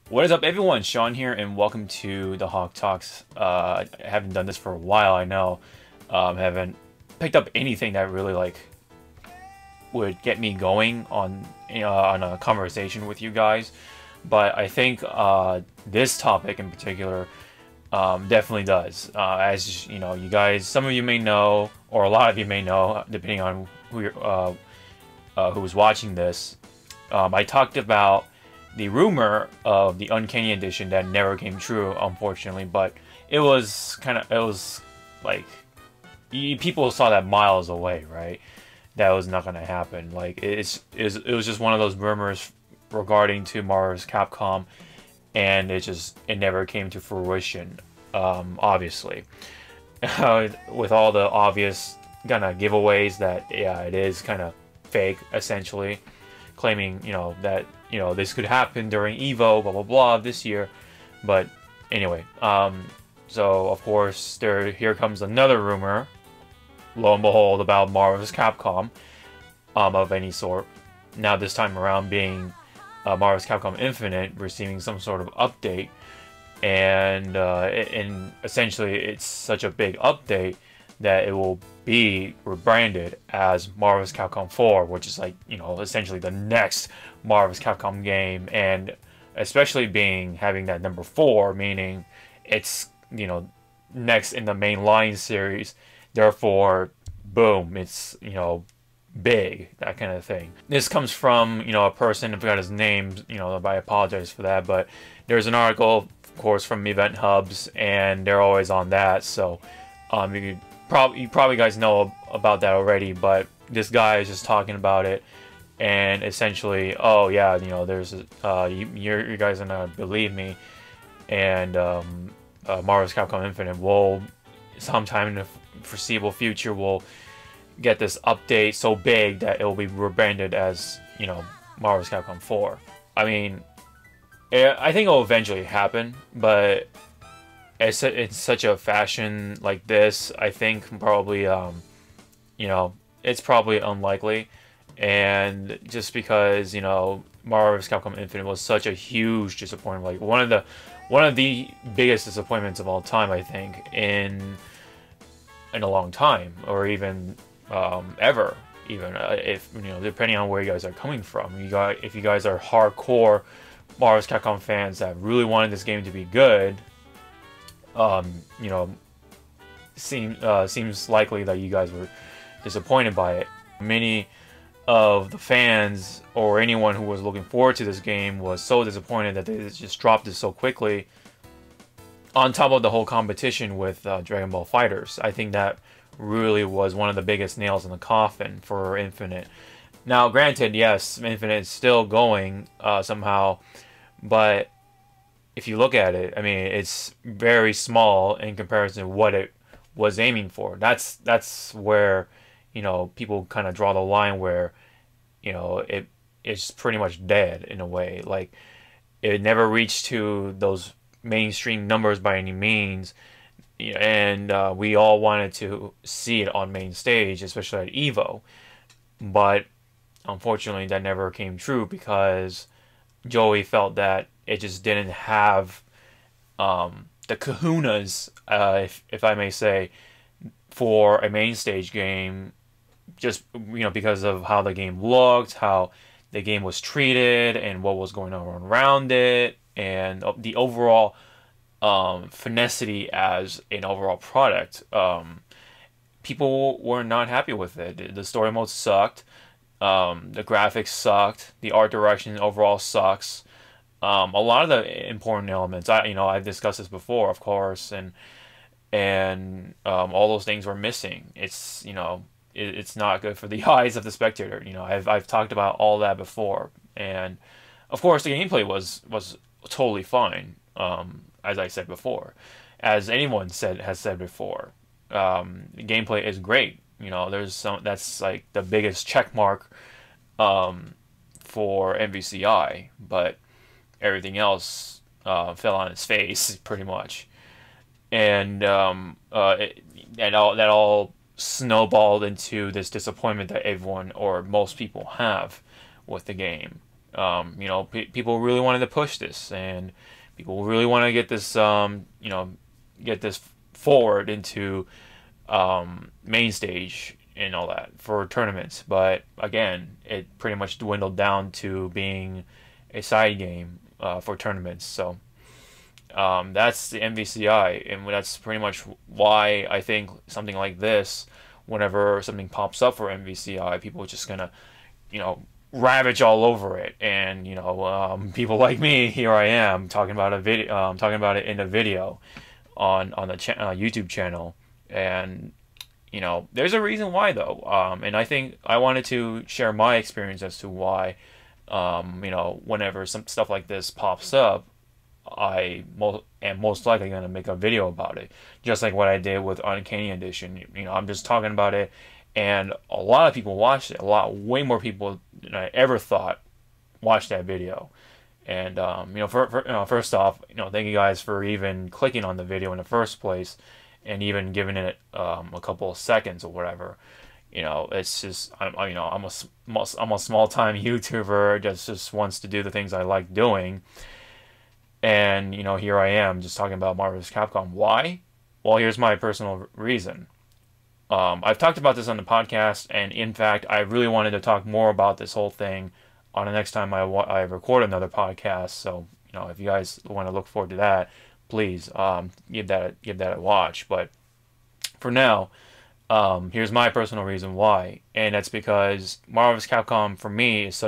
What is up, everyone? Sean here, and welcome to the Hawke Talks. I haven't done this for a while, I know. Haven't picked up anything that really would get me going on a conversation with you guys. But I think this topic in particular definitely does. As you know, you guys, some of you may know, or a lot of you may know, depending on who's watching this. I talked about the rumor of the Uncanny Edition that never came true, unfortunately, but it was like people saw that miles away, right? That was not going to happen. Like it was just one of those rumors regarding to Marvel's Capcom, and it never came to fruition. Obviously, with all the obvious kind of giveaways that it is kind of fake, essentially, claiming that this could happen during Evo, blah blah blah, this year. But anyway, so of course here comes another rumor, lo and behold, about Marvel's Capcom of any sort. Now this time around being Marvel's Capcom Infinite receiving some sort of update, and essentially it's such a big update that it will be rebranded as Marvel's Capcom 4, which is essentially the next Marvel's Capcom game, and especially having that number 4, meaning it's next in the main line series. Therefore, boom, it's big, that kind of thing. This comes from a person, I forgot his name, I apologize for that, but there's an article, of course, from Event Hubs, and they're always on that. So you probably guys know about that already, but this guy is just talking about it, and essentially, oh yeah, there's you guys are gonna believe me, and Marvel's Capcom Infinite will sometime in the foreseeable future will get this update so big that it will be rebranded as Marvel's Capcom 4. I mean, I think it will eventually happen, but it's such a fashion like this, I think probably it's probably unlikely. And just because Marvel's Capcom Infinite was such a huge disappointment, like one of the biggest disappointments of all time, I think, in a long time, or even ever, even if depending on where you guys are coming from. If you guys are hardcore Marvel's Capcom fans that really wanted this game to be good, seems likely that you guys were disappointed by it. Many of the fans or anyone who was looking forward to this game was so disappointed that they just dropped it so quickly, on top of the whole competition with Dragon Ball FighterZ. I think that really was one of the biggest nails in the coffin for Infinite. Now, granted, yes, Infinite is still going somehow, but if you look at it, I mean, it's very small in comparison to what it was aiming for. That's where people kind of draw the line, where it's pretty much dead in a way. Like, it never reached to those mainstream numbers by any means, and we all wanted to see it on main stage, especially at Evo. But unfortunately, that never came true because Joey felt that it just didn't have the kahunas, if I may say, for a main stage game, just because of how the game looked, how the game was treated, and what was going on around it, and the overall finessity as an overall product. People were not happy with it. The story mode sucked. The graphics sucked. The art direction overall sucks. A lot of the important elements, I've discussed this before, of course, and all those things were missing. It's it's not good for the eyes of the spectator. I've talked about all that before, and of course the gameplay was totally fine. As I said before, as anyone has said before, the gameplay is great. That's like the biggest check mark for MVCI, but everything else fell on its face pretty much, and that all snowballed into this disappointment that everyone or most people have with the game. You know, people really wanted to push this, and people really want to get this, you know, get this forward into main stage and all that for tournaments. But again, it pretty much dwindled down to being a side game for tournaments. So that's the MVCI, and that's pretty much why I think something like this, whenever something pops up for MVCI, people are just gonna, you know, ravage all over it. And you know, people like me, here I am talking about a video, talking about it in a video on the YouTube channel. And you know, there's a reason why though, and I think I wanted to share my experience as to why, you know, whenever some stuff like this pops up, am most likely going to make a video about it, just like what I did with Uncanny Edition. You know, I'm just talking about it, and a lot of people watched it. Way more people than I ever thought watched that video. And you know, you know, first off, you know, thank you guys for even clicking on the video in the first place, and even giving it a couple of seconds or whatever. You know, it's just you know, I'm a small time YouTuber that just wants to do the things I like doing. And, you know, here I am just talking about Marvel vs. Capcom. Why? Well, here's my personal reason. I've talked about this on the podcast, and in fact, I really wanted to talk more about this whole thing on the next time I record another podcast. So, you know, if you guys want to look forward to that, please give that a watch. But for now, here's my personal reason why, and that's because Marvel vs. Capcom for me is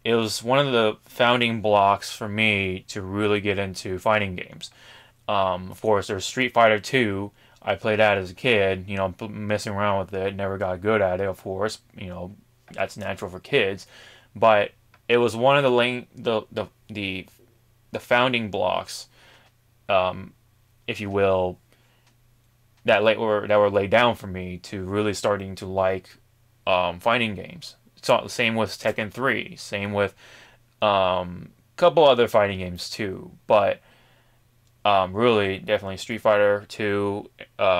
it was one of the founding blocks for me to really get into fighting games. Of course, there's Street Fighter 2. I played that as a kid, you know, messing around with it. Never got good at it, of course. You know, that's natural for kids. But it was one of the founding blocks, if you will, that were laid down for me to really starting to like fighting games. So, same with Tekken 3, same with a couple other fighting games too, but really, definitely Street Fighter 2,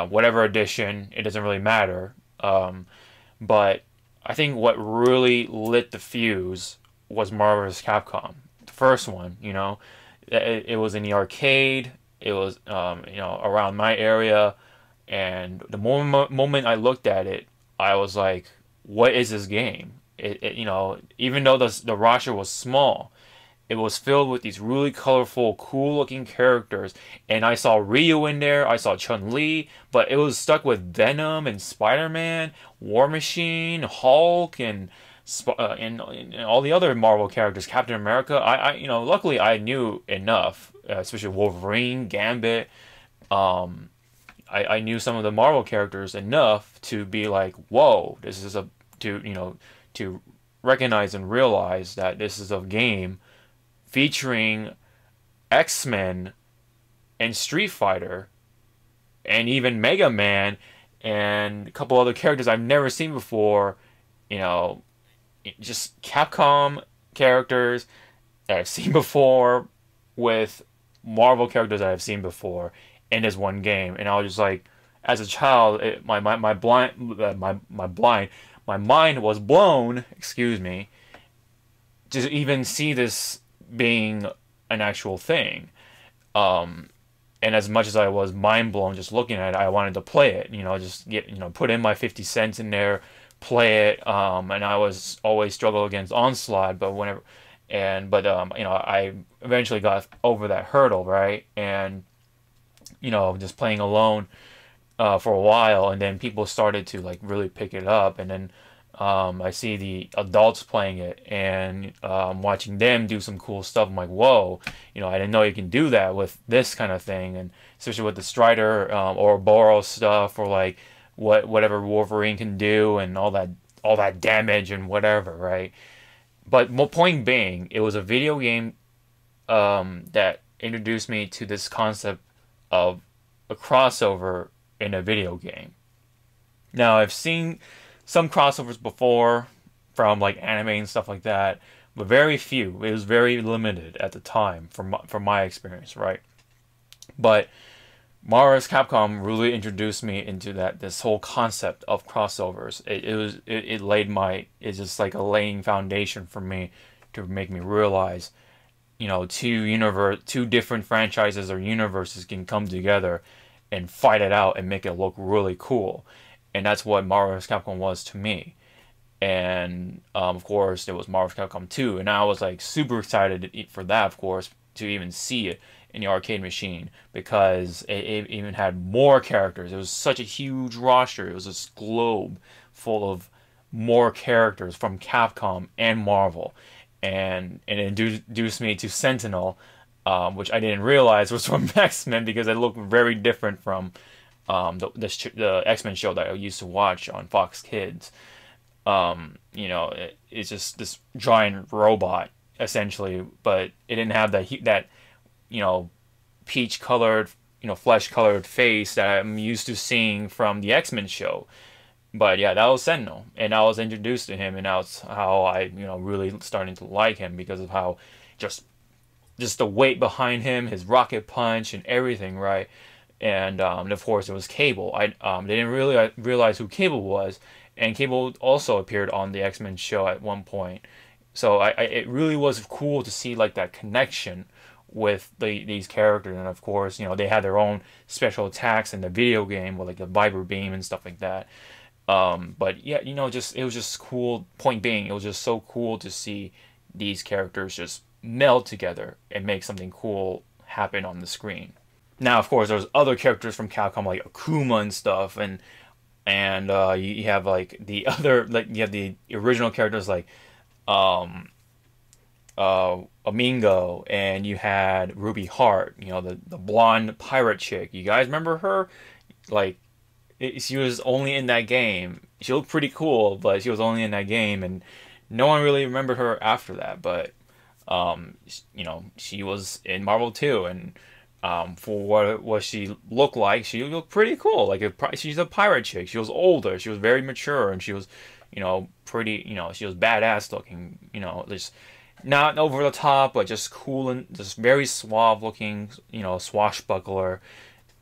whatever edition, it doesn't really matter. But I think what really lit the fuse was Marvel vs. Capcom, the first one. You know, it was in the arcade. It was you know, around my area, and the moment I looked at it, I was like, "What is this game?" You know, even though the roster was small, it was filled with these really colorful, cool-looking characters. And I saw Ryu in there, I saw Chun-Li, but it was stuck with Venom and Spider-Man, War Machine, Hawke, and all the other Marvel characters, Captain America. You know, luckily I knew enough, especially Wolverine, Gambit. I knew some of the Marvel characters enough to be like, whoa, this is to recognize and realize that this is a game featuring X-Men and Street Fighter and even Mega Man and a couple other characters I've never seen before. You know, just Capcom characters that I've seen before with Marvel characters that I've seen before in this one game. And I was just like, as a child, my mind was blown, excuse me, to even see this being an actual thing. And as much as I was mind blown just looking at it, I wanted to play it, you know, just put in my 50 cents in there, play it. And I was always struggle against Onslaught, but you know, I eventually got over that hurdle, right? And, you know, just playing alone for a while, and then people started to like really pick it up, and then I see the adults playing it and watching them do some cool stuff. I'm like, whoa, you know, I didn't know you can do that with this kind of thing, and especially with the Strider or Boros stuff, or like whatever Wolverine can do, and all that damage and whatever, right? But point being, it was a video game that introduced me to this concept of a crossover in a video game. Now, I've seen some crossovers before from like anime and stuff like that, but very few. It was very limited at the time from my experience, right? But Marvel vs. Capcom really introduced me into this whole concept of crossovers. It laid it's just like a laying foundation for me to make me realize, two different franchises or universes can come together and fight it out and make it look really cool. And that's what Marvel vs. Capcom was to me. And of course, there was Marvel vs. Capcom 2, and I was like super excited for that, of course, to even see it in the arcade machine because it even had more characters. It was such a huge roster. It was this globe full of more characters from Capcom and Marvel, and it introduced me to Sentinel, which I didn't realize was from X-Men because it looked very different from the X-Men show that I used to watch on Fox Kids. It's just this giant robot essentially, but it didn't have that peach colored, flesh colored face that I'm used to seeing from the X-Men show. But yeah, that was Sentinel, and I was introduced to him, and that's how I, really starting to like him because of how just the weight behind him, his rocket punch, and everything, right? And of course, it was Cable. I didn't really realize who Cable was, and Cable also appeared on the X-Men show at one point. So it really was cool to see like that connection with these characters, and of course, they had their own special attacks in the video game with like the Viper Beam and stuff like that. But yeah, it was just cool. Point being, it was just so cool to see these characters just meld together and make something cool happen on the screen. Now, of course, there's other characters from Capcom like Akuma and stuff, and you have like the other, like you have the original characters like Amingo, and you had Ruby Hart, the blonde pirate chick. You guys remember her? Like, she was only in that game. She looked pretty cool, but she was only in that game, and no one really remembered her after that. But she was in Marvel 2, and for what she looked like, she looked pretty cool. Like she's a pirate chick. She was older. She was very mature, and she was, pretty. She was badass looking. Just not over the top, but just cool and just very suave looking. Swashbuckler.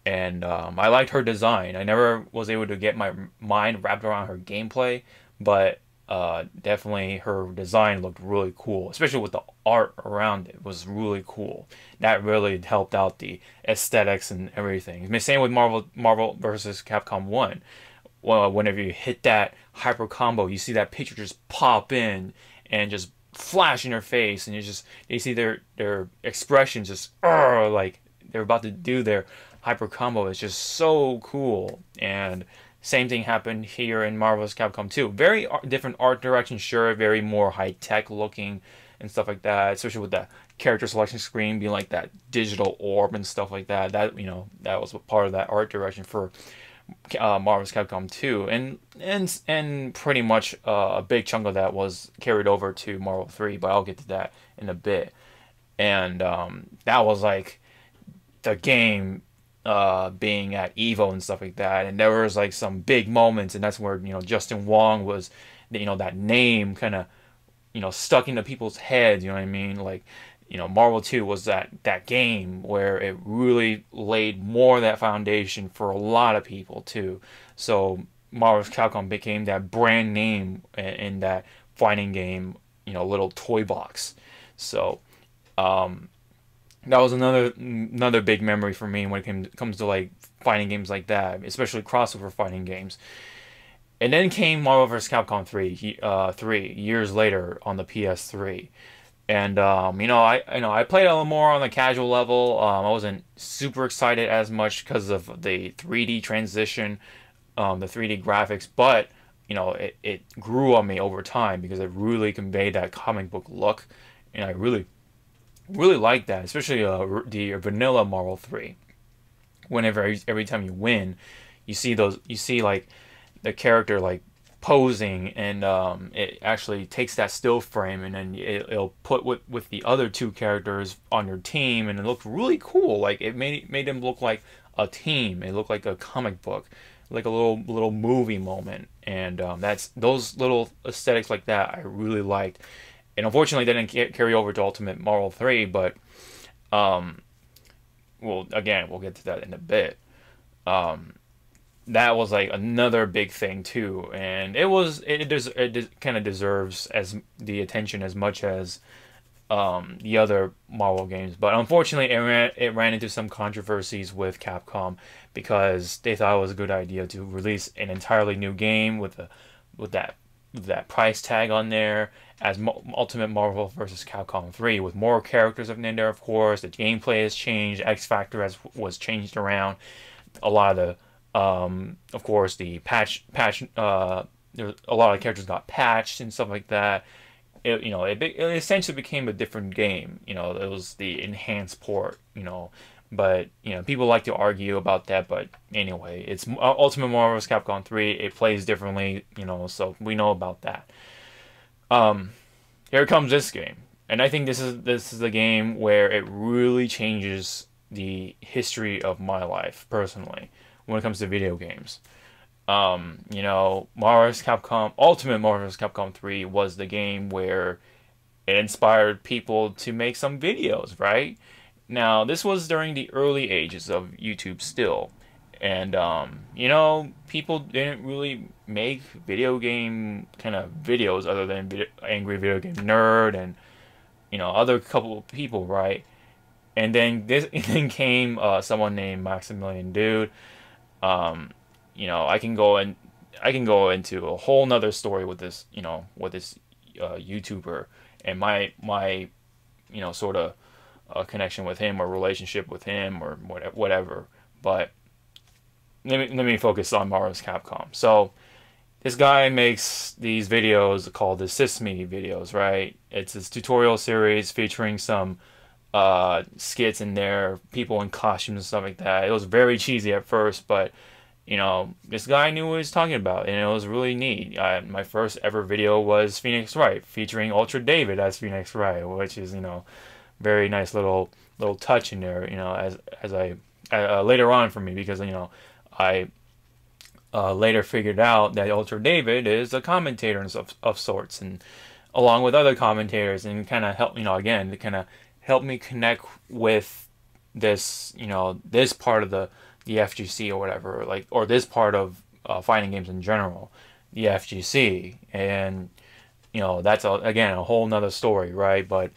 And I liked her design. I never was able to get my mind wrapped around her gameplay, but definitely her design looked really cool, especially with the art around it was really cool. That really helped out the aesthetics and everything. Same with Marvel versus Capcom 1. Well, whenever you hit that hyper combo, you see that picture just pop in and just flash in your face, and you see their expressions just like they're about to do their hyper combo. Is just so cool. And same thing happened here in Marvel vs. Capcom 2. Very different art direction, sure, very more high-tech looking and stuff like that, especially with the character selection screen being like that digital orb and stuff like that. That was part of that art direction for Marvel vs. Capcom 2. And pretty much a big chunk of that was carried over to Marvel 3, but I'll get to that in a bit. And that was like the game being at Evo and stuff like that, and there was like some big moments, and that's where Justin Wong was, that name kind of stuck into people's heads. You know what I mean? Like Marvel 2 was that game where it really laid more of that foundation for a lot of people too. So Marvel vs. Capcom became that brand name in that fighting game, little toy box. So that was another big memory for me when it comes to like fighting games like that, especially crossover fighting games. And then came Marvel vs. Capcom 3 years later on the PS3, and I played a little more on the casual level. I wasn't super excited as much because of the 3D transition, the 3D graphics, but it grew on me over time because it really conveyed that comic book look, and I really like that, especially the vanilla Marvel 3. Whenever every time you win, you see like the character like posing, and it actually takes that still frame, and then it'll put with the other two characters on your team, and it looked really cool. Like it made them look like a team. It looked like a comic book, like a little movie moment, and that's those little aesthetics like that I really liked. And unfortunately, they didn't carry over to Ultimate Marvel 3, but, well, again, we'll get to that in a bit. that was like another big thing too, and it kind of deserves as the attention as much as the other Marvel games. But unfortunately, it ran into some controversies with Capcom because they thought it was a good idea to release an entirely new game with that price tag on there as Ultimate Marvel vs. Capcom 3 with more characters in there. Of course, the gameplay has changed. X Factor was changed around. A lot of the of course, the a lot of characters got patched and stuff like that. It essentially became a different game. It was the enhanced port. But people like to argue about that. But anyway, it's Ultimate Marvel vs. Capcom 3. It plays differently. So we know about that. Here comes this game, and I think this is a game where it really changes the history of my life personally when it comes to video games. Ultimate Marvel vs. Capcom 3 was the game where it inspired people to make some videos, right? Now, this was during the early ages of YouTube still. And, people didn't really make video game kind of videos other than Angry Video Game Nerd and, other couple of people, right? And then then came someone named Maximilian Dude. I can go into a whole nother story with this, YouTuber and my sort of connection with him or relationship with him or whatever. But let me focus on Marvel's Capcom. So this guy makes these videos called the Assist Me videos, right? It's this tutorial series featuring some skits in there, people in costumes and stuff like that. It was very cheesy at first, but this guy knew what he was talking about, and it was really neat. My first ever video was Phoenix Wright, featuring Ultra David as Phoenix Wright, which is very nice little touch in there. As I later on for me, because I later figured out that Ultra David is a commentator of sorts, and along with other commentators, and kind of help again to kind of help me connect with this this part of the FGC or whatever, or this part of fighting games in general, the FGC, and that's again a whole nother story, right? But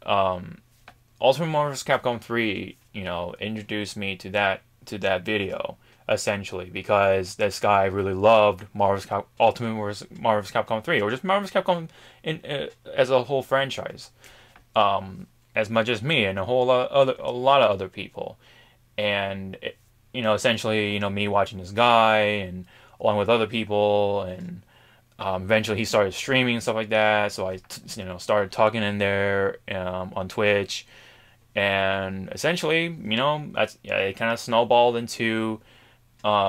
Ultimate Marvel vs. Capcom 3 introduced me to that video essentially, because this guy really loved Ultimate Marvel vs. Capcom 3, or just Marvel vs. Capcom as a whole franchise, as much as me and a lot of other people. And essentially, me watching this guy and along with other people, and eventually he started streaming and stuff like that. So I, started talking in there on Twitch, and essentially, it kind of snowballed into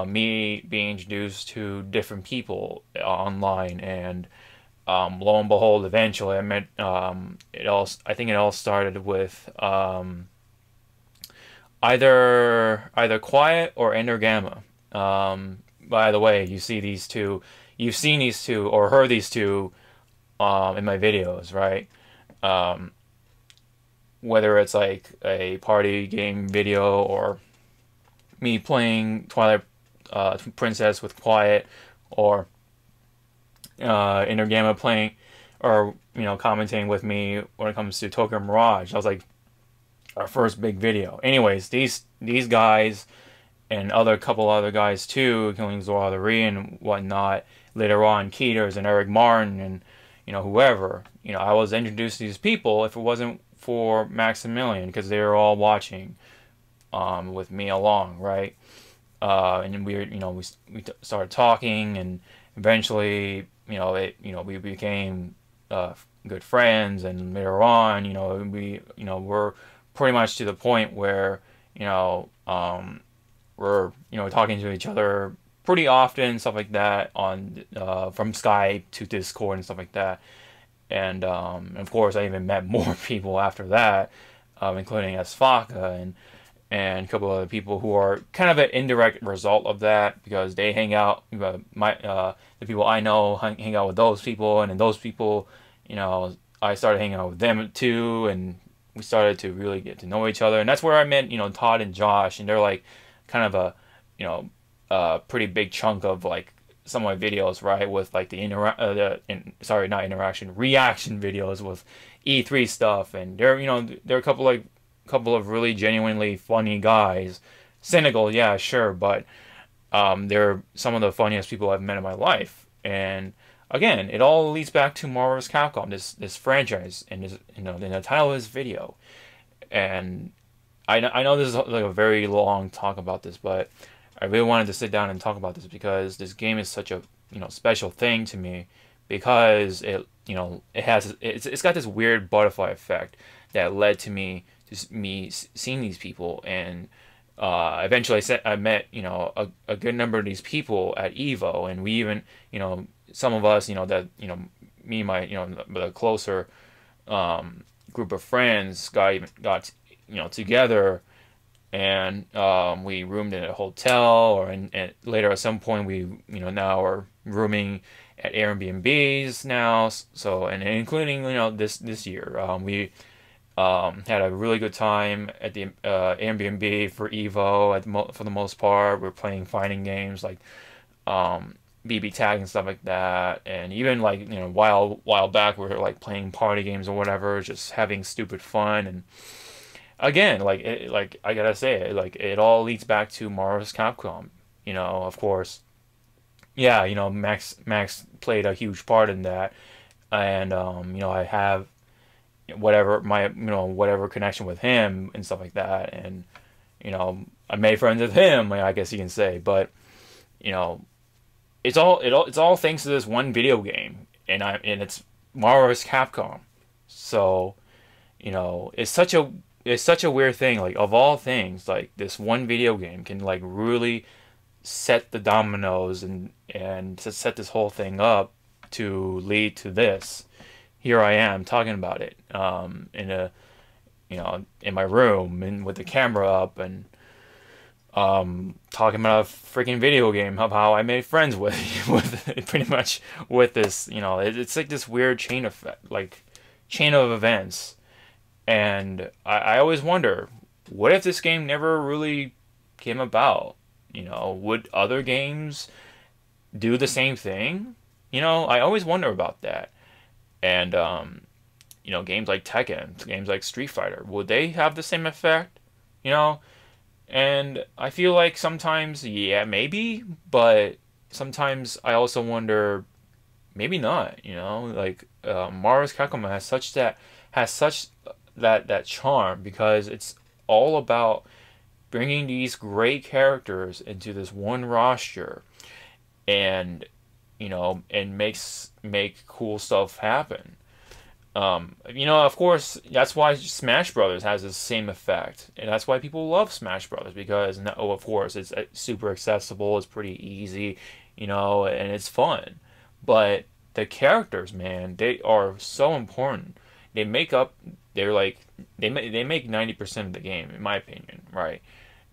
me being introduced to different people online, and lo and behold, eventually I met. I think it all started with either Quiet or Ender Gamma. By the way, you've seen these two or heard these two in my videos, right? Whether it's like a party game video or me playing Twilight Princess with Quiet, or Ender Gamma playing or commentating with me when it comes to Tokyo Mirage. That was like our first big video. Anyways, these guys and couple other guys too, including Zora the Ree and whatnot, later on Keeters and Eric Martin and whoever, I was introduced to these people if it wasn't for Maximilian, because they were all watching with me along, right? And we started talking, and eventually we became good friends, and later on we're pretty much to the point where we're talking to each other pretty often, stuff like that, on from Skype to Discord and stuff like that. And of course, I even met more people after that, including Hawke and a couple of other people who are kind of an indirect result of that, because they hang out. The people I know hang out with those people, and then those people, I started hanging out with them too, and we started to really get to know each other. And that's where I met, Todd and Josh, and they're like kind of you know, a pretty big chunk of like some of my videos, right, with like sorry, not interaction, reaction videos with E3 stuff, and they're, you know, they're a couple of really genuinely funny guys. Cynical, yeah, sure, but they're some of the funniest people I've met in my life. And again, it all leads back to Marvel vs. Capcom, this franchise, and this, you know, in the title of this video. And I know this is like a very long talk about this, but I really wanted to sit down and talk about this because this game is such a, you know, special thing to me, because it, you know, it's got this weird butterfly effect that led to me seeing these people, and eventually I met, you know, a good number of these people at Evo, and we even, you know, some of us, you know, that, you know, me and my, you know, the closer group of friends got you know, together, and we roomed in a hotel, or and later at some point we, you know, now are rooming at Airbnbs now, so, and including, you know, this year we had a really good time at the Airbnb for Evo. For the most part, we're playing fighting games like BB tag and stuff like that, and even like, you know, while back we were like playing party games or whatever, just having stupid fun. And again, like I gotta say it, like it all leads back to Marvel vs. Capcom. You know, of course, yeah, you know, Max played a huge part in that, and you know, I have whatever connection with him and stuff like that, and you know, I made friends with him, I guess you can say. But you know, it's all thanks to this one video game, and it's Marvel vs. Capcom. So you know, it's such a weird thing, like of all things, like this one video game can like really set the dominoes and to set this whole thing up to lead to this. Here I am talking about it in a, you know, in my room and with the camera up, and talking about a freaking video game of how I made friends with pretty much with this. You know, it's like this weird chain of events. And I always wonder, what if this game never really came about? You know, would other games do the same thing? You know, I always wonder about that. And, you know, games like Tekken, games like Street Fighter, would they have the same effect? You know? And I feel like sometimes, yeah, maybe, but sometimes I also wonder, maybe not, you know? Like, Marvel vs. Capcom has such that charm, because it's all about bringing these great characters into this one roster, and you know, and make cool stuff happen. You know, of course, that's why Smash Brothers has the same effect, and that's why people love Smash Brothers, because of course it's super accessible, it's pretty easy, you know, and it's fun. But the characters, man, they are so important. They make up. They make 90% of the game, in my opinion, right?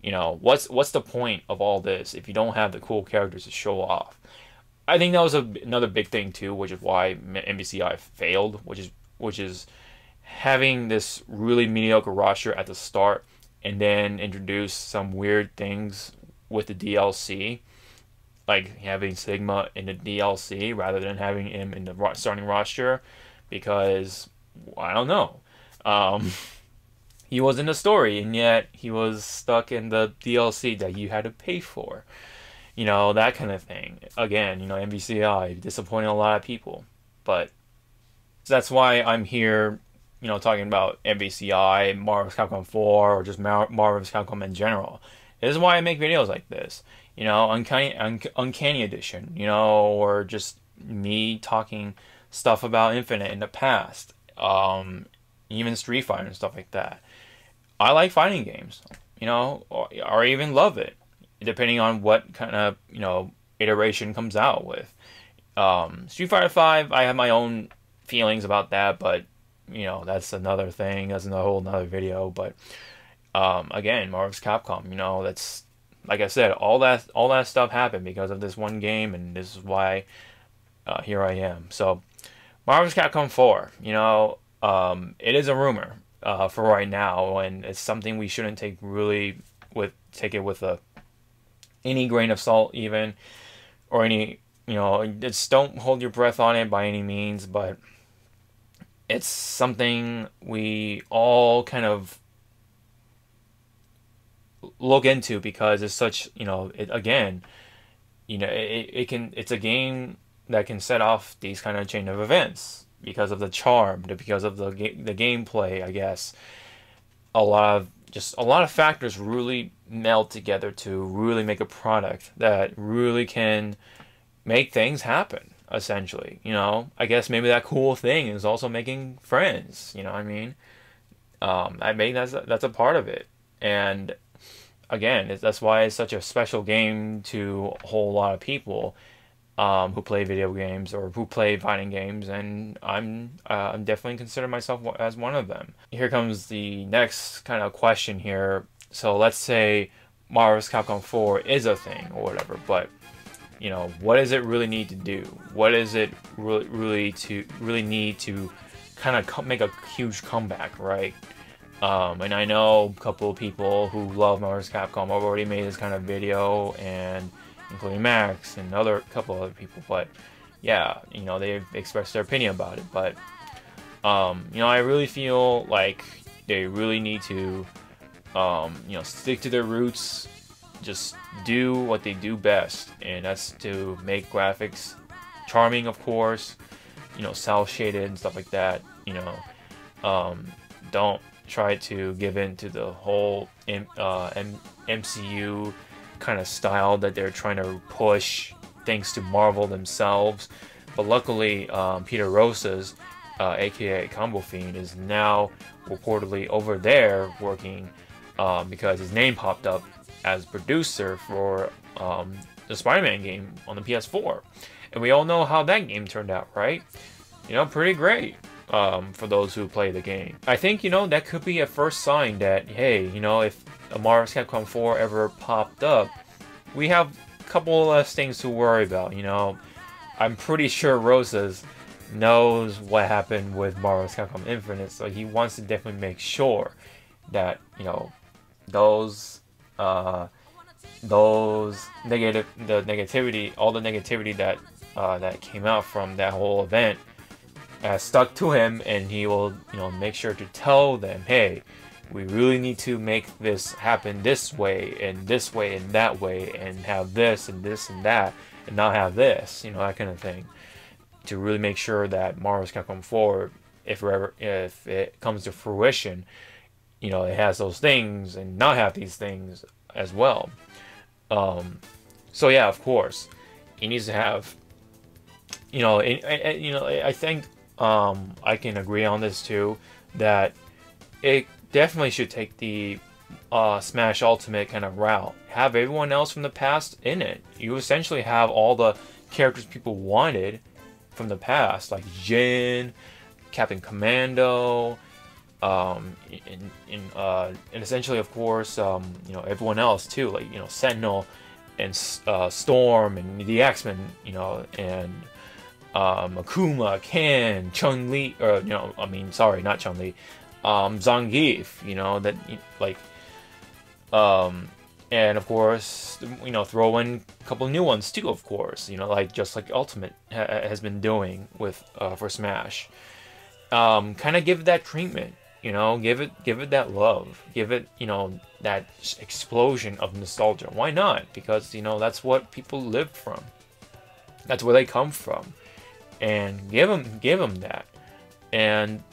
You know, what's the point of all this if you don't have the cool characters to show off? I think that was another big thing too, which is why MVCI failed, which is having this really mediocre roster at the start, and then introduce some weird things with the DLC, like having Sigma in the DLC rather than having him in the starting roster, because I don't know. He was in the story, and yet he was stuck in the DLC that you had to pay for. You know, that kind of thing. Again, you know, MVCI disappointing a lot of people. But that's why I'm here, you know, talking about MVCI, Marvel vs. Capcom 4, or just Marvel vs. Capcom in general. This is why I make videos like this. You know, Uncanny Edition, you know, or just me talking stuff about Infinite in the past. Even Street Fighter and stuff like that. I like fighting games, you know, or even love it, depending on what kind of, you know, iteration comes out with. Street Fighter 5, I have my own feelings about that, but, you know, that's another thing. That's a whole nother video. But again, Marvel vs. Capcom, you know, that's, like I said, all that stuff happened because of this one game, and this is why here I am. So, Marvel vs. Capcom 4, you know, it is a rumor for right now, and it's something we shouldn't take it with a any grain of salt even, or any, you know, just don't hold your breath on it by any means, but it's something we all kind of look into because it's such, you know, again, you know, it's a game that can set off these kind of chain of events because of the charm, because of the gameplay, I guess. A lot of factors really meld together to really make a product that really can make things happen, essentially. You know, I guess maybe that cool thing is also making friends, you know what I mean? I mean, that's a part of it. And again, that's why it's such a special game to a whole lot of people who play video games or who play fighting games, and I'm definitely consider myself as one of them. Here comes the next kind of question here. So let's say Marvel vs. Capcom 4 is a thing or whatever, but you know, what does it really need to do? What is it really need to kind of make a huge comeback, right? And I know a couple of people who love Marvel vs. Capcom have already made this kind of video, and including Max and couple other people. But yeah, you know, they've expressed their opinion about it. But you know, I really feel like they really need to you know, stick to their roots, just do what they do best, and that's to make graphics charming, of course, you know, cel shaded and stuff like that. You know, don't try to give in to the whole MCU kind of style that they're trying to push thanks to Marvel themselves. But luckily, Peter Rosas, aka Combo Fiend, is now reportedly over there working because his name popped up as producer for the Spider-Man game on the PS4. And we all know how that game turned out, right? You know, pretty great. For those who play the game, I think, you know, that could be a first sign that, hey, you know, if a Marvel vs. Capcom 4 ever popped up, we have a couple less things to worry about. You know, I'm pretty sure Rosas knows what happened with Marvel vs. Capcom Infinite, so he wants to definitely make sure that, you know, those negativity, all the negativity that that came out from that whole event stuck to him, and he will, you know, make sure to tell them, hey, we really need to make this happen this way and that way, and have this and this and that, and not have this, you know, that kind of thing, to really make sure that Marvel vs. Capcom 4, if it comes to fruition, you know, it has those things and not have these things as well. So yeah, of course, he needs to have, you know, I think I can agree on this too, that it definitely should take the Smash Ultimate kind of route. Have everyone else from the past in it. You essentially have all the characters people wanted from the past, like Jin, Captain Commando, and essentially, of course, you know, everyone else too, like, you know, Sentinel and Storm and the X-Men, you know, and Akuma, Ken, Chun-Li, or, you know, I mean, sorry, not Chun-Li, Zangief, you know, that, like, and of course, you know, throw in a couple new ones too, of course, you know, like, just like Ultimate has been doing with, for Smash. Kind of give it that treatment, you know, give it that love, give it, you know, that explosion of nostalgia. Why not? Because, you know, that's what people live from. That's where they come from. And give them that. And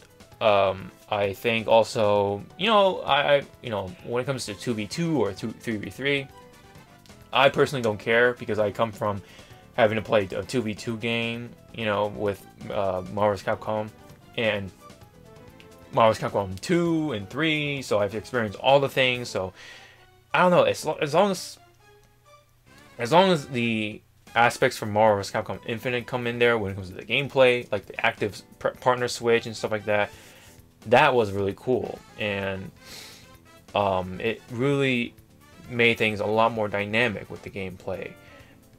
I think also, you know, you know, when it comes to 2v2 or 3v3, I personally don't care, because I come from having to play a 2v2 game, you know, with Marvel vs. Capcom and Marvel vs. Capcom 2 and 3, so I've experienced all the things. So I don't know, as long as the aspects from Marvel vs. Capcom Infinite come in there when it comes to the gameplay, like the active partner switch and stuff like that, that was really cool. And it really made things a lot more dynamic with the gameplay,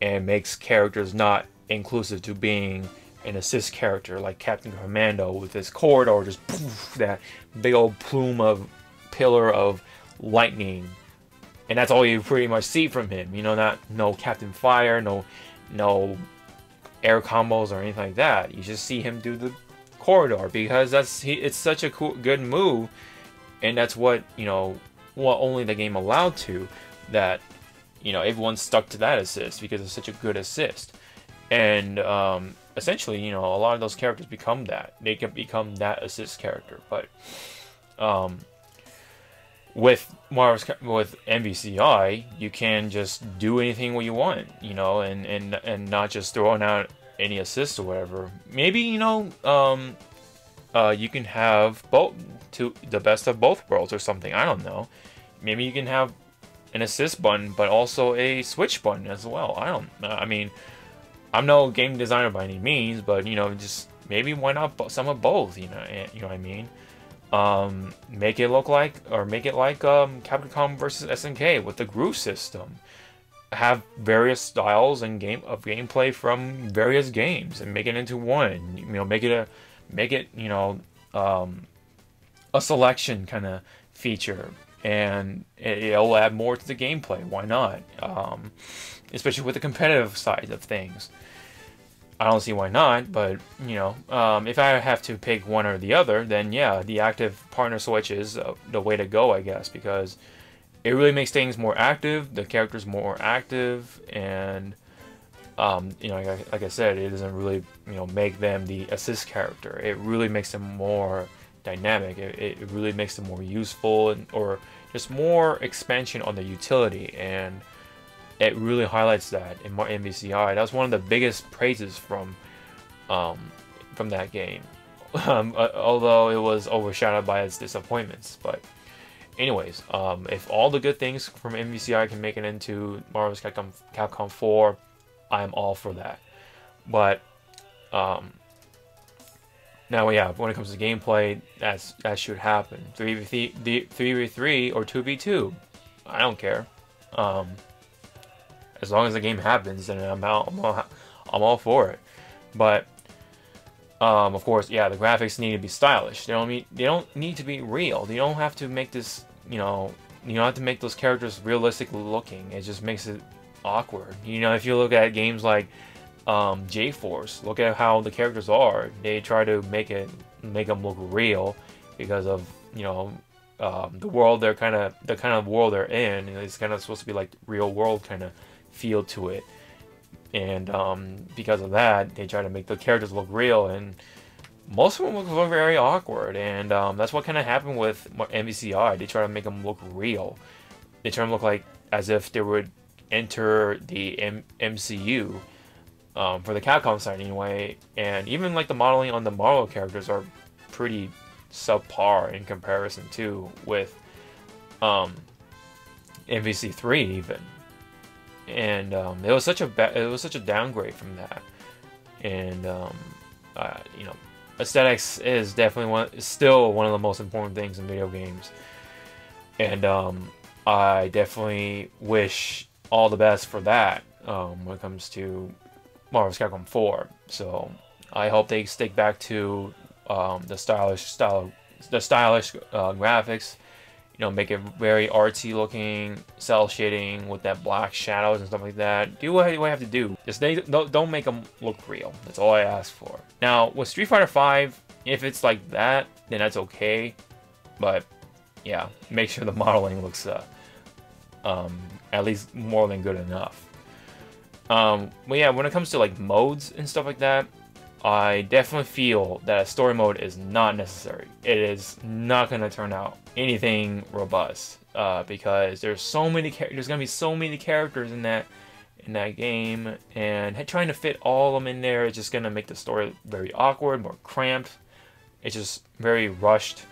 and makes characters not inclusive to being an assist character like Captain Commando with his corridor, just poof, that big old pillar of lightning and that's all you pretty much see from him. You know, no Captain Fire, no air combos or anything like that. You just see him do the corridor because it's such a good move, and that's what, you know, what only the game allowed to, that, you know, everyone's stuck to that assist because it's such a good assist. And essentially, you know, a lot of those characters become that. They can become that assist character. But with MVCI, you can just do anything what you want, you know, and not just throwing out any assists or whatever. Maybe, you know, you can have the best of both worlds or something. I don't know. Maybe you can have an assist button, but also a switch button as well. I mean, I'm no game designer by any means, but, you know, just maybe why not some of both, you know what I mean? Make it like Capcom versus SNK with the groove system. Have various styles and gameplay from various games and make it into one. You know, make it you know, a selection kind of feature, and it'll add more to the gameplay. Why not? Especially with the competitive side of things. I don't see why not, but, you know, if I have to pick one or the other, then yeah, the active partner switch is the way to go, I guess, because it really makes things more active, the character's more active, and, you know, like I said, it doesn't really, you know, make them the assist character. It really makes them more dynamic. It really makes them more useful, or just more expansion on the utility, and it really highlights that in MVCI. That was one of the biggest praises from that game, although it was overshadowed by its disappointments. But anyways, if all the good things from MVCI can make it into Marvel's Capcom 4, I'm all for that. But now, yeah, when it comes to gameplay, that should happen. 3v3 or 2v2, I don't care. As long as the game happens, then I'm all for it. But of course, yeah, the graphics need to be stylish. They don't need to be real. They don't have to make this, you know, you don't have to make those characters realistic looking. It just makes it awkward. You know, if you look at games like J-Force, look at how the characters are. They try to make them look real because of, you know, the world the kind of world they're in. It's kind of supposed to be like real world kind of feel to it, and because of that, they try to make the characters look real, and most of them look very awkward, and that's what kind of happened with MVCI. They try to make them look real. They try to look like as if they would enter the MCU, for the Capcom side anyway, and even like the modeling on the Marvel characters are pretty subpar in comparison to with MVC3 even. And it was such a downgrade from that, and you know, aesthetics is definitely still one of the most important things in video games, and I definitely wish all the best for that when it comes to Marvel's Capcom 4. So I hope they stick back to the stylish graphics. You know, make it very artsy looking, cell shading with that black shadows and stuff like that. Do what you have to do. Just don't make them look real. That's all I ask for. Now, with Street Fighter V, if it's like that, then that's okay. But yeah, make sure the modeling looks at least more than good enough. But yeah, when it comes to like modes and stuff like that, I definitely feel that a story mode is not necessary. It is not going to turn out anything robust, because there's going to be so many characters in that game, and trying to fit all of them in there is just going to make the story very awkward, more cramped. It's just very rushed.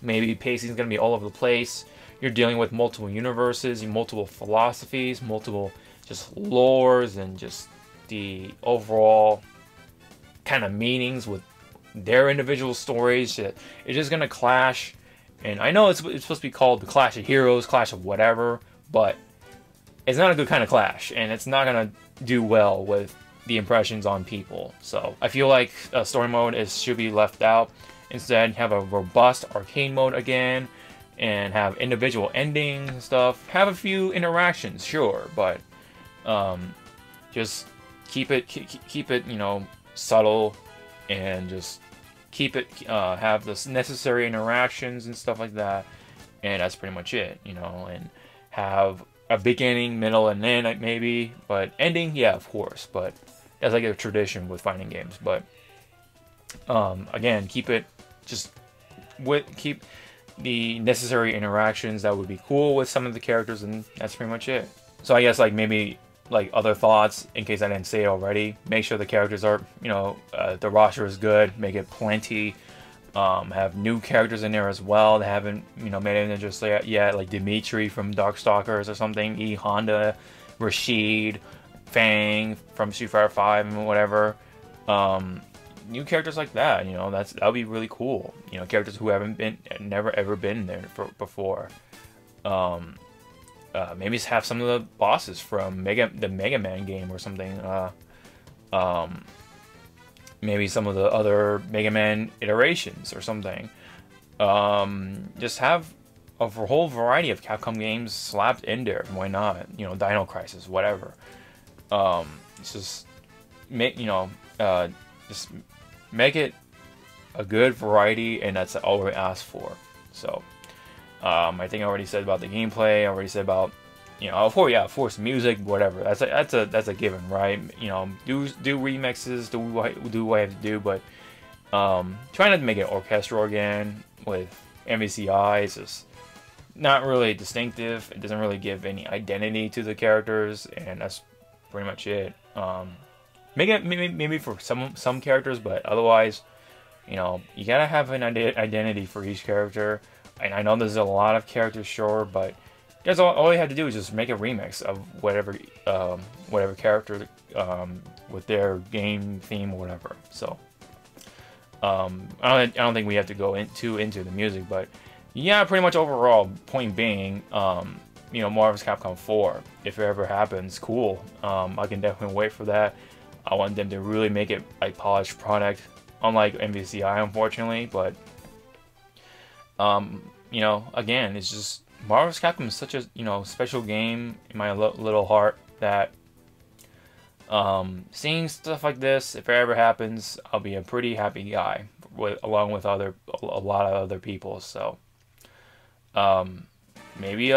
Maybe pacing is going to be all over the place. You're dealing with multiple universes, multiple philosophies, multiple just lores, and just the overall kind of meanings with their individual stories. It's just gonna clash, and I know it's supposed to be called the Clash of Heroes, Clash of whatever, but it's not a good kind of clash, and it's not gonna do well with the impressions on people. So I feel like a story mode should be left out. Instead, have a robust arcade mode again, and have individual endings and stuff. Have a few interactions, sure, but just keep it, you know, subtle, and just keep it have the necessary interactions and stuff like that, and that's pretty much it, you know. And have a beginning, middle, and end maybe, but ending, yeah, of course, but that's like a tradition with fighting games. But again, keep the necessary interactions that would be cool with some of the characters, and that's pretty much it. So I guess like maybe like other thoughts, in case I didn't say it already, make sure the characters are, you know, the roster is good, make it plenty. Have new characters in there as well that haven't, you know, made it just yet, like Dimitri from Darkstalkers or something, E Honda, Rashid, Fang from Street Fighter 5 and whatever. New characters like that, you know, that'll be really cool. You know, characters who never ever been there before. Maybe just have some of the bosses from the Mega Man game or something. Maybe some of the other Mega Man iterations or something. Just have a whole variety of Capcom games slapped in there. Why not? You know, Dino Crisis, whatever. It's just just make it a good variety, and that's all we ask for. So, I think I already said about the gameplay. I already said about, you know, of course, music, whatever. That's a given, right? You know, do remixes, do what I have to do, but try not to make it orchestral again with MVCI. It's just not really distinctive. It doesn't really give any identity to the characters, and that's pretty much it. Make it maybe for some characters, but otherwise, you know, you gotta have an identity for each character. And I know there's a lot of characters, sure, but that's all you have to do is just make a remix of whatever character with their game theme or whatever. So I don't think we have to go into the music, but yeah, pretty much overall, point being, you know, Marvel's Capcom 4, if it ever happens, cool. I can definitely wait for that. I want them to really make it a polished product, unlike MVCI, unfortunately. But you know, again, it's just Marvel's Capcom is such a, you know, special game in my little heart that seeing stuff like this, if it ever happens, I'll be a pretty happy guy, along with a lot of other people. So maybe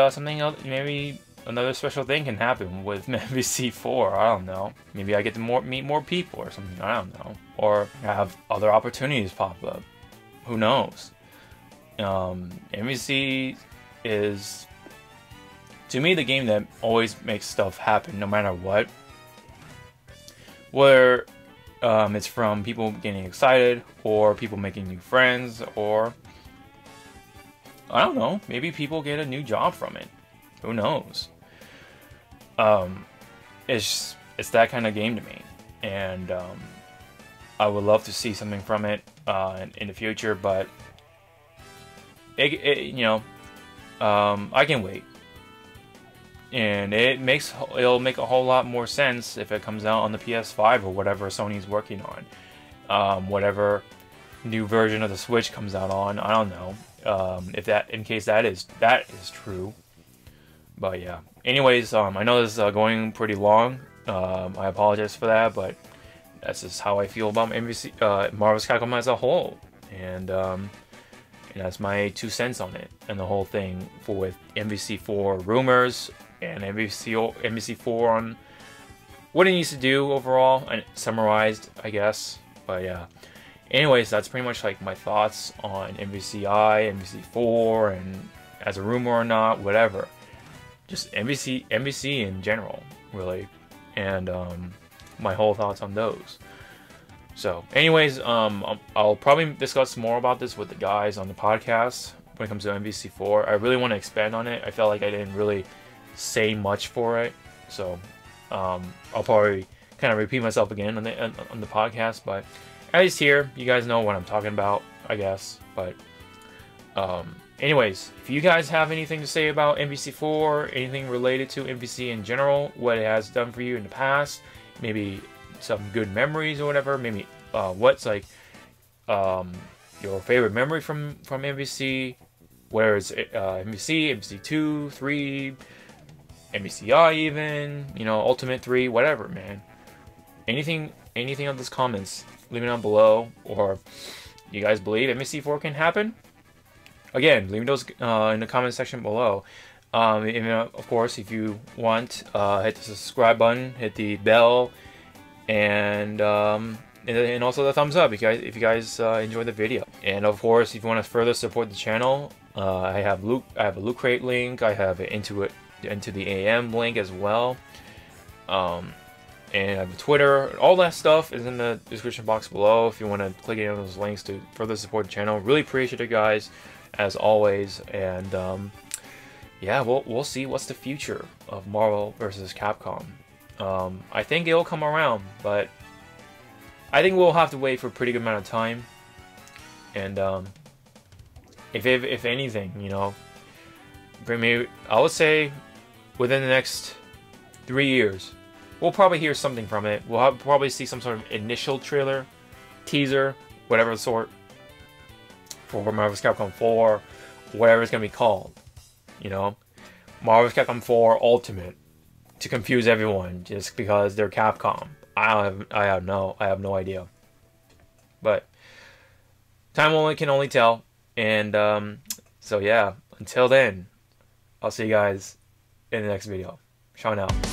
maybe another special thing can happen with MVC4. I don't know. Maybe I get to meet more people or something. I don't know. Or have other opportunities pop up. Who knows? MVC is, to me, the game that always makes stuff happen no matter what. Whether it's from people getting excited, or people making new friends, or I don't know, maybe people get a new job from it. Who knows? It's that kind of game to me, and I would love to see something from it in the future. But you know, I can wait, and it'll make a whole lot more sense if it comes out on the PS5 or whatever Sony's working on, whatever new version of the Switch comes out on. I don't know, in case that is true. But yeah. Anyways, I know this is going pretty long. I apologize for that, but that's just how I feel about Marvel's Capcom as a whole, and that's my 2 cents on it and the whole thing with MVC4 rumors and MVC4 on what it needs to do overall, and summarized, I guess. But yeah. Anyways, that's pretty much like my thoughts on MVCI, MVC4, and as a rumor or not, whatever. Just MVC in general, really, and my whole thoughts on those. So, anyways, I'll probably discuss more about this with the guys on the podcast when it comes to MVC4. I really want to expand on it. I felt like I didn't really say much for it, so I'll probably kind of repeat myself again on the podcast. But at least here, you guys know what I'm talking about, I guess. But anyways, if you guys have anything to say about MVC4, anything related to MVC in general, what it has done for you in the past, maybe some good memories or whatever, maybe what's like your favorite memory from MVC, whether it's MVC, MVC2, 3, MVCI even, you know, Ultimate 3, whatever, man. Anything on those comments, leave it down below. Or you guys believe MVC4 can happen? Again, leave those in the comment section below. And, of course, if you want, hit the subscribe button, hit the bell, and also the thumbs up if you guys enjoyed the video. And of course, if you want to further support the channel, I have a Loot Crate link. I have Into the AM link as well. And I have Twitter. All that stuff is in the description box below if you want to click any of those links to further support the channel. Really appreciate it, guys, as always. And yeah, we'll see what's the future of Marvel vs. Capcom. I think it'll come around, but I think we'll have to wait for a pretty good amount of time. And if anything, you know, maybe I would say within the next 3 years, we'll probably hear something from it. We'll probably see some sort of initial trailer, teaser, whatever sort, for Marvel vs. Capcom 4, whatever it's gonna be called. You know, Marvel vs. Capcom 4 Ultimate, to confuse everyone just because they're Capcom. I have no idea. But time can only tell. And so yeah, until then, I'll see you guys in the next video. Sean out.